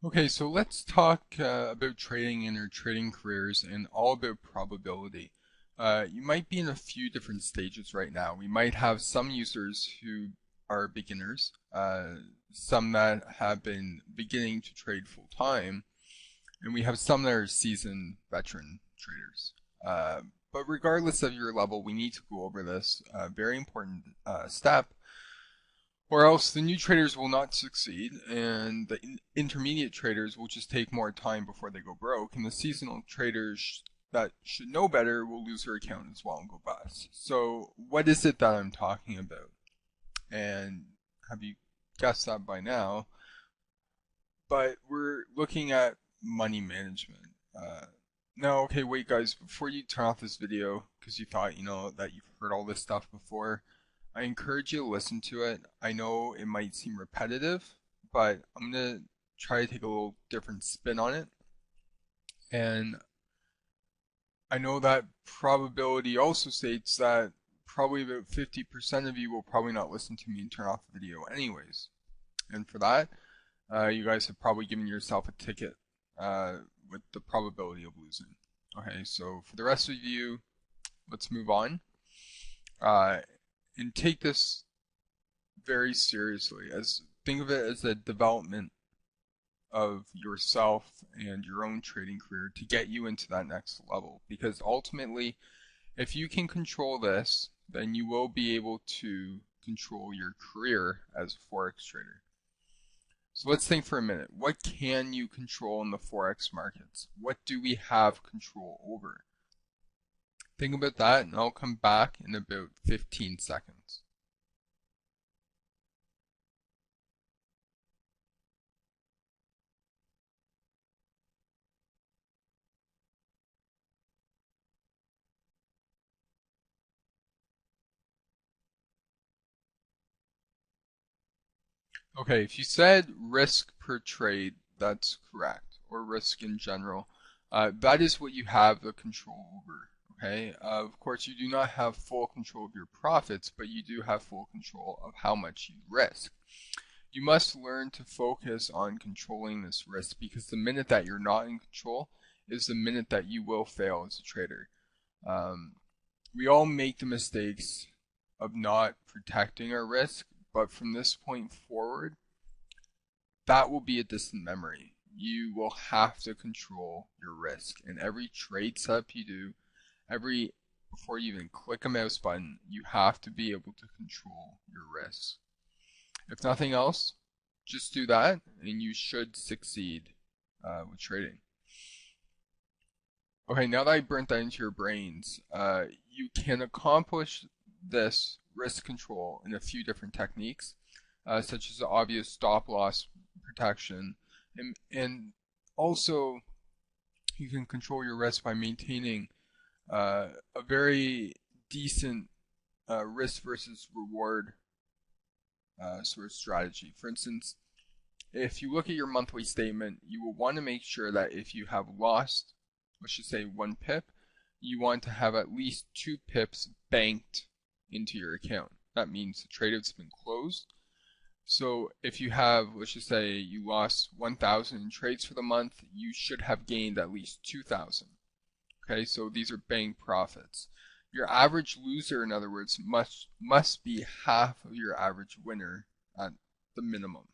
Okay, so let's talk about trading and our trading careers and all about probability. You might be in a few different stages right now. We might have some users who are beginners, some that have been beginning to trade full time, and we have some that are seasoned veteran traders. But regardless of your level, we need to go over this very important step, or else the new traders will not succeed, and the intermediate traders will just take more time before they go broke, and the seasonal traders that should know better will lose their account as well and go bust. So, what is it that I'm talking about? And have you guessed that by now? But we're looking at money management. Now, okay, wait, guys, before you turn off this video, because you thought, that you've heard all this stuff before, I encourage you to listen to it. I know it might seem repetitive, but I'm going to try to take a little different spin on it. And I know that probability also states that probably about 50% of you will probably not listen to me and turn off the video anyways. And for that, you guys have probably given yourself a ticket with the probability of losing. Okay, so for the rest of you, let's move on. And take this very seriously. Think of it as a development of yourself and your own trading career to get you into that next level. Because ultimately, if you can control this, then you will be able to control your career as a Forex trader. So let's think for a minute. What can you control in the Forex markets? What do we have control over? Think about that, and I'll come back in about 15 seconds. Okay, if you said risk per trade, that's correct, or risk in general. That is what you have the control over. Okay, of course, you do not have full control of your profits, but you do have full control of how much you risk. You must learn to focus on controlling this risk because the minute that you're not in control is the minute that you will fail as a trader. Um, we all make the mistakes of not protecting our risk, but from this point forward, that will be a distant memory. You will have to control your risk. And every trade setup you do, before you even click a mouse button, you have to be able to control your risk. If nothing else, just do that and you should succeed with trading. Okay, now that I burnt that into your brains, you can accomplish this risk control in a few different techniques, such as the obvious stop loss protection, and also you can control your risk by maintaining a very decent risk versus reward sort of strategy. For instance, if you look at your monthly statement, you will want to make sure that if you have lost, let's just say 1 pip, you want to have at least 2 pips banked into your account. That means the trade has been closed. So if you have, let's just say you lost 1,000 in trades for the month, you should have gained at least 2,000. Okay, so these are bank profits. Your average loser, in other words, must be half of your average winner at the minimum.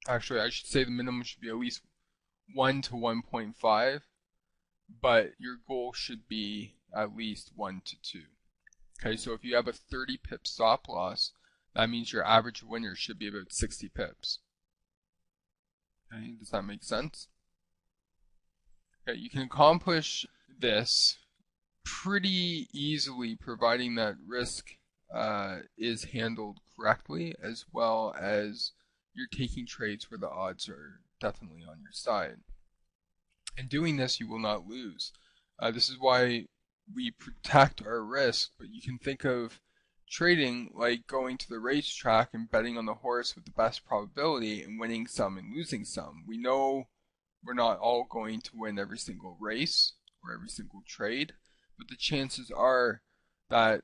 Actually, I should say the minimum should be at least 1 to 1.5, but your goal should be at least 1 to 2. Okay, so if you have a 30 pip stop loss, that means your average winner should be about 60 pips. Okay, does that make sense? Okay, you can accomplish this pretty easily providing that risk is handled correctly, as well as you're taking trades where the odds are definitely on your side. In doing this, you will not lose. This is why we protect our risk, but you can think of trading like going to the racetrack and betting on the horse with the best probability and winning some and losing some. We know we're not all going to win every single race or every single trade, but the chances are that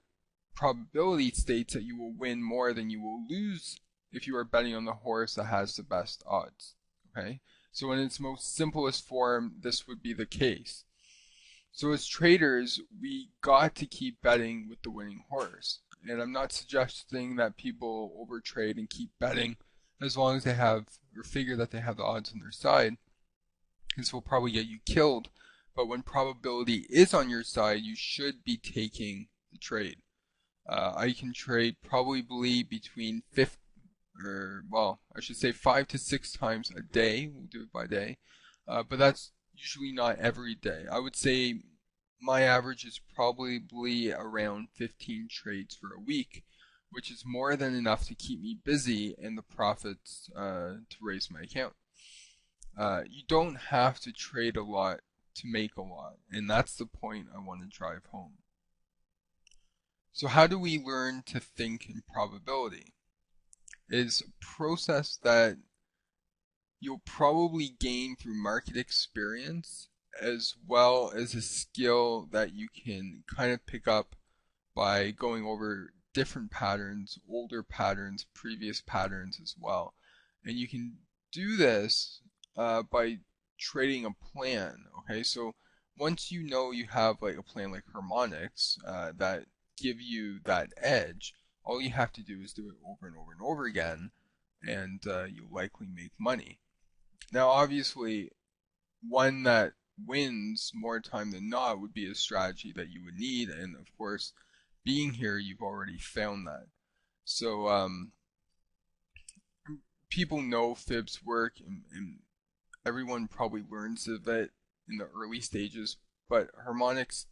probability states that you will win more than you will lose if you are betting on the horse that has the best odds. Okay? So in its most simplest form, this would be the case. So as traders, we got to keep betting with the winning horse. And I'm not suggesting that people overtrade and keep betting as long as they have or figure that they have the odds on their side. This will probably get you killed. But when probability is on your side, you should be taking the trade. I can trade probably between 5 to 6 times a day. We'll do it by day. But that's usually not every day. I would say my average is probably around 15 trades for a week, which is more than enough to keep me busy and the profits to raise my account. You don't have to trade a lot to make a lot, and that's the point I want to drive home. So how do we learn to think in probability? It's a process that you'll probably gain through market experience as well as a skill that you can kind of pick up by going over different patterns, older patterns, previous patterns as well. And you can do this by trading a plan. Okay, so once you know you have like a plan like harmonics that give you that edge, all you have to do is do it over and over and over again, and you'll likely make money. Now, obviously, one that wins more time than not would be a strategy that you would need, and of course, being here, you've already found that. So, people know fibs work, and everyone probably learns of it in the early stages, but harmonics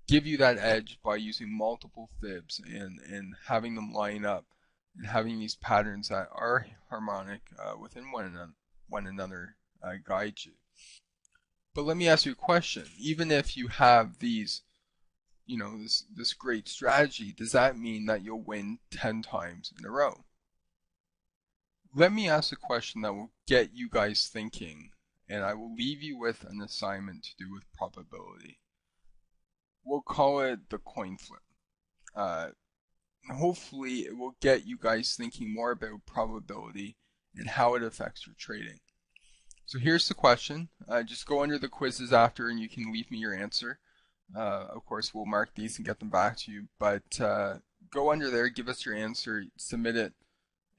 give you that edge by using multiple fibs and having them line up and having these patterns that are harmonic within one another guide you. But let me ask you a question. Even if you have these, this great strategy, does that mean that you'll win 10 times in a row? Let me ask a question that will get you guys thinking, and I will leave you with an assignment to do with probability. We'll call it the coin flip. Hopefully it will get you guys thinking more about probability and how it affects your trading. So here's the question. Just go under the quizzes after and you can leave me your answer. Of course, we'll mark these and get them back to you, but go under there, give us your answer, submit it,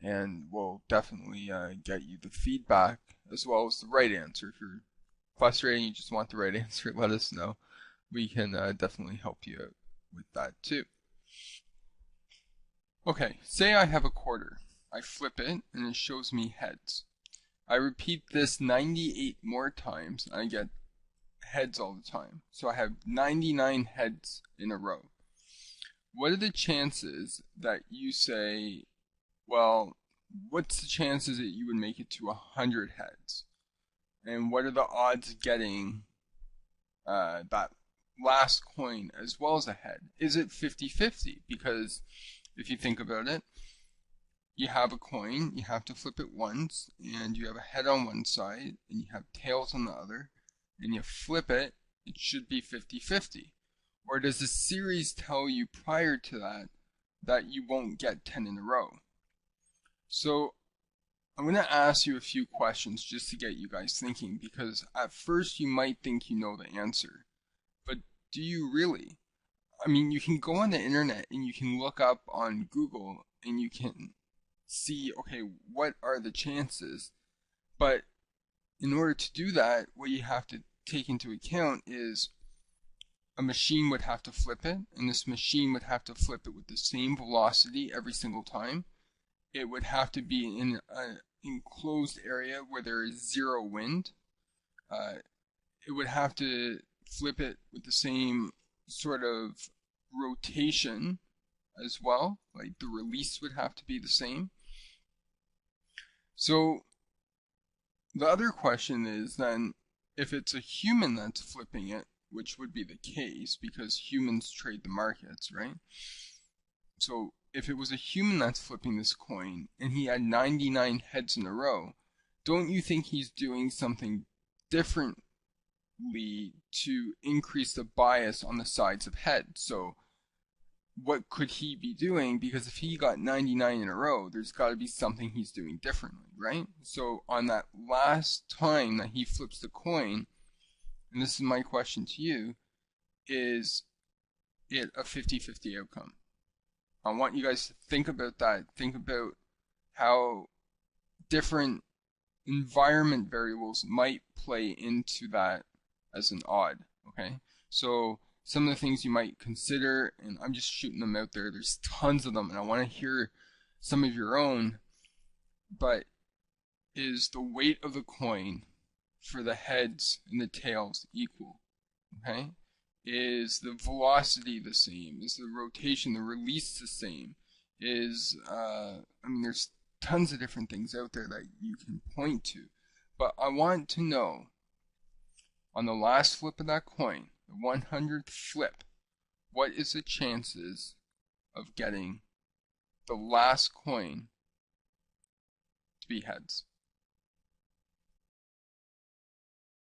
and we'll definitely get you the feedback as well as the right answer. If you're frustrated and you just want the right answer, let us know. We can definitely help you out with that too. Okay, say I have a quarter. I flip it and it shows me heads. I repeat this 98 more times and I get heads all the time. So I have 99 heads in a row. What are the chances that you say, well, what's the chances that you would make it to 100 heads? And what are the odds of getting that last coin as well as a head? Is it 50-50? Because if you think about it, you have a coin, you have to flip it once, and you have a head on one side, and you have tails on the other, and you flip it, it should be 50-50. Or does the series tell you prior to that you won't get 10 in a row? So I'm going to ask you a few questions just to get you guys thinking, because at first you might think you know the answer, but do you really? I mean, you can go on the internet and you can look up on Google and you can see, okay, what are the chances? But in order to do that, what you have to take into account is a machine would have to flip it, and this machine would have to flip it with the same velocity every single time. It would have to be in an enclosed area where there is zero wind. It would have to flip it with the same sort of rotation as well, like the release would have to be the same. So the other question is then, if it's a human that's flipping it, which would be the case because humans trade the markets, right? So if it was a human that's flipping this coin and he had 99 heads in a row, don't you think he's doing something differently to increase the bias on the sides of heads? So what could he be doing? Because if he got 99 in a row, there's got to be something he's doing differently, right? So on that last time that he flips the coin, and this is my question to you, is it a 50-50 outcome? I want you guys to think about that. Think about how different environment variables might play into that as an odd, okay? So some of the things you might consider, and I'm just shooting them out there, there's tons of them, and I want to hear some of your own, but is the weight of the coin for the heads and the tails equal, okay? Is the velocity the same? Is the rotation, the release the same? There's tons of different things out there that you can point to. But I want to know, on the last flip of that coin, the 100th flip, what is the chances of getting the last coin to be heads?